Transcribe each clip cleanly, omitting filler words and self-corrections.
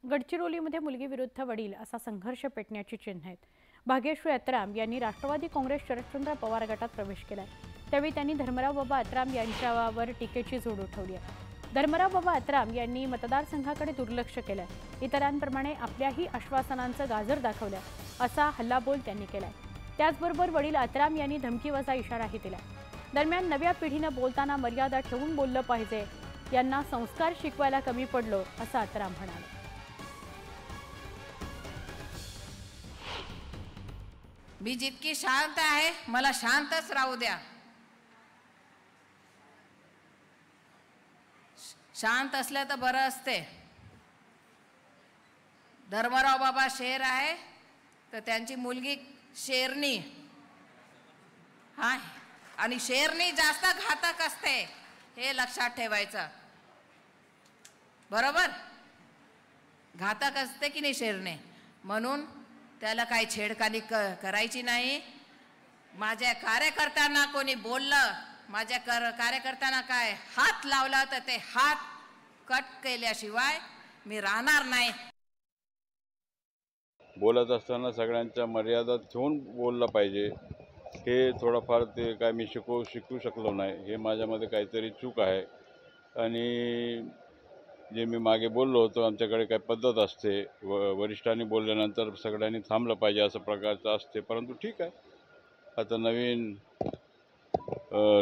गडचिरोलीमध्ये मुलगी विरुद्ध वडील असा संघर्ष पेटण्याची चिन्ह आहेत। भाग्यश्री अत्राम यांनी राष्ट्रवादी काँग्रेस शरदचंद्र पवार गटात प्रवेश केलाय। त्यावेळी त्यांनी धर्मराव बाबा अत्राम यांच्यावर टीकेची झोड उठवली आहे। धर्मराव बाबा अत्राम यांनी मतदारसंघाकडे दुर्लक्ष केलंय, इतरांप्रमाणे आपल्याही आश्वासनांचं गाजर दाखवलं असा हल्लाबोल त्यांनी केलाय। त्याचबरोबर वडील अत्राम यांनी धमकीवजा इशाराही दिलाय। दरम्यान नव्या पिढीनं बोलताना मर्यादा ठेवून बोललं पाहिजे, यांना संस्कार शिकवायला कमी पडलो असं अत्राम म्हणाले। मी जितकी शांत आहे मला शांतच राहू द्या। शांत असलं तर बरं असते। धर्मराव बाबा शेर आहे तर त्यांची मुलगी शेरनी हा, आणि शेरनी जास्त घातक असते हे लक्षात ठेवायचं, बरोबर? घातक असते की नाही शेरने, म्हणून त्याला काही छेडखानी करायची नाही। माझ्या कार्यकर्त्यांना कोणी बोललं, माझ्या कार्यकर्त्यांना काय हात लावला तर ते हात कट केल्याशिवाय मी राहणार नाही। बोलत असताना सगळ्यांच्या मर्यादा ठेवून बोललं पाहिजे। हे थोडंफार ते काय मी शिकू शकलो नाही, हे माझ्यामध्ये काहीतरी चूक आहे। आणि जे मी मागे बोललो होतो, आमच्याकडे काही पद्धत असते, वरिष्ठांनी बोलल्यानंतर सगळ्यांनी थांबलं पाहिजे असं प्रकारचं असते। परंतु ठीक आहे, आता नवीन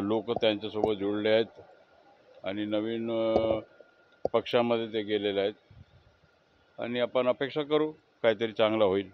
लोक त्यांच्यासोबत जुळले आहेत आणि नवीन पक्षामध्ये ते गेलेले आहेत आणि आपण अपेक्षा करू काहीतरी चांगलं होईल।